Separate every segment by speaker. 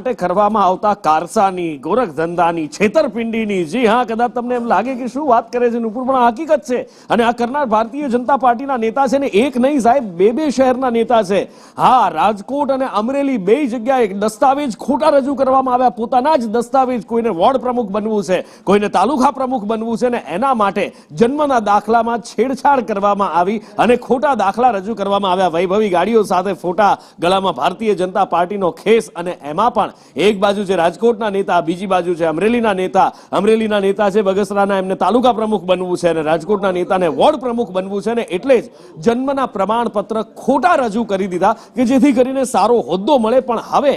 Speaker 1: માટે કરવામાં આવતા કારસાની, ગોરખધંધાની, છેતરપિંડીની, જી હા, કદાચ તમને એમ લાગે કે શું વાત કરે છે નુપુર, પણ આ હકીકત છે. અને આ કરનાર ભારતીય જનતા પાર્ટીના નેતા છે ને એક નહીં સાહેબ, બે શહેરના નેતા છે. હા, રાજકોટ અને અમરેલી બે જગ્યાએ દસ્તાવેજ ખોટા રજૂ કરવામાં આવ્યા, પોતાના જ દસ્તાવેજ. કોઈને વોર્ડ પ્રમુખ બનવું છે, કોઈને તાલુકા પ્રમુખ બનવું છે, ને એના માટે જન્મના દાખલામાં છેડછાડ કરવામાં આવી અને ખોટા દાખલા રજૂ કરવામાં આવ્યા. વૈભવી ગાડીઓ સાથે ફોટા, ગળામાં ભારતીય જનતા પાર્ટીનો ખેસ, અને એમાં પણ એક બાજુ છે રાજકોટના નેતા, બીજી બાજુ છે અમરેલીના નેતા. અમરેલીના નેતા છે બગસરાના, એમને તાલુકા પ્રમુખ બનવું છે, અને રાજકોટના નેતાને વોર્ડ પ્રમુખ બનવું છે, ને એટલે જ જન્મના પ્રમાણપત્ર ખોટા રજૂ કરી દીધા કે જેથી કરીને સારો હોદ્દો મળે. પણ હવે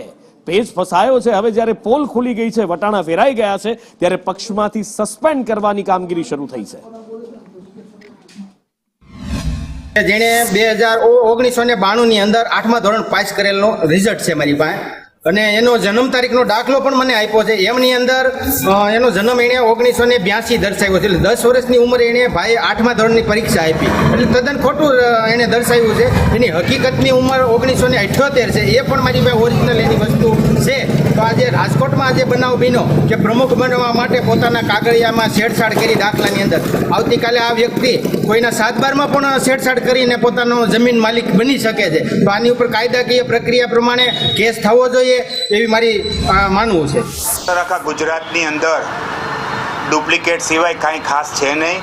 Speaker 1: પેજ ફસાયો છે. હવે જ્યારે પોલ ખુલી ગઈ છે, વટાણા ફેરાઈ ગયા છે, ત્યારે પક્ષમાંથી સસ્પેન્ડ કરવાની કામગીરી શરૂ થઈ છે.
Speaker 2: જેણે 1992 ની અંદર 8મા ધોરણ પાસ કરેલનો રિઝલ્ટ છે મારી પાસે, અને એનો જન્મ તારીખનો દાખલો પણ મને આપ્યો છે. એમની અંદર એનો જન્મ એણે 1982 દર્શાવ્યો છે. એટલે 10 વર્ષની ઉંમરે એણે ભાઈ 8મા ધોરણની પરીક્ષા આપી, એટલે તદ્દન ખોટું એણે દર્શાવ્યું છે. એની હકીકતની ઉંમર 1978 છે. એ પણ મારી પાસે ઓરિજિનલ એની વસ્તુ છે. તો આજે રાજકોટમાં આજે બનાવ બન્યો કે પ્રમુખ બનવા માટે પોતાના કાગળિયામાં છેડછાડ કરી દાખલાની અંદર. આવતીકાલે આ વ્યક્તિ કોઈના 7/12માં પણ છેડછાડ કરીને પોતાનો જમીન માલિક બની શકે છે. તો આની ઉપર કાયદાકીય પ્રક્રિયા પ્રમાણે કેસ થવો જોઈએ એવી મારી માનવું છે.
Speaker 3: આખા ગુજરાતની અંદર ડુપ્લિકેટ સિવાય કાંઈ ખાસ છે નહીં.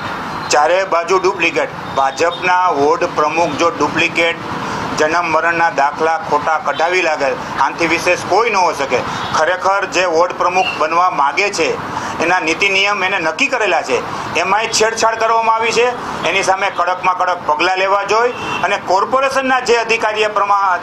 Speaker 3: ચારે બાજુ ડુપ્લિકેટ. ભાજપના વોર્ડ પ્રમુખ જો ડુપ્લિકેટ જન્મ મરણના દાખલા ખોટા કઢાવી લાગે, આનાથી વિશેષ કોઈ ન હોઈ શકે. ખરેખર જે વોર્ડ પ્રમુખ બનવા માગે છે એના નીતિ નિયમ એને નક્કી કરેલા છે, એમાંય છેડછાડ કરવામાં આવી છે. એની સામે કડકમાં કડક પગલાં લેવા જોઈએ, અને કોર્પોરેશનના જે અધિકારીએ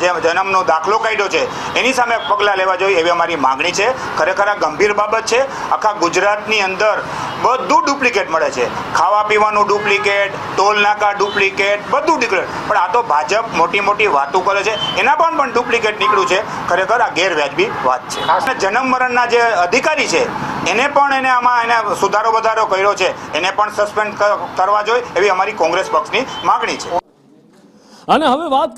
Speaker 3: જે જન્મનો દાખલો કાઢ્યો છે એની સામે પગલાં લેવા જોઈએ એવી અમારી માગણી છે. ખરેખર આ ગંભીર બાબત છે. આખા ગુજરાતની અંદર બધું ડુપ્લિકેટ મળે છે. ખાવા પીવાનું ડુપ્લિકેટ, ટોલ નાકા ડુપ્લિકેટ, બધું ડુપ્લિકેટ. પણ આ તો ભાજપ મોટી મોટી વાતો કરે છે, એના પણ ડુપ્લિકેટ નીકળ્યું છે. ખરેખર આ ગેરવ્યાજબી વાત છે. ખાસ જન્મ મરણના જે અધિકારી છે એને પણ આમાં સુધારો વધારો કર્યો છે, એને પણ સસ્પેન્ડ કરવા જોઈએ એવી અમારી કોંગ્રેસ પક્ષની માગણી છે.
Speaker 1: અને હવે વાત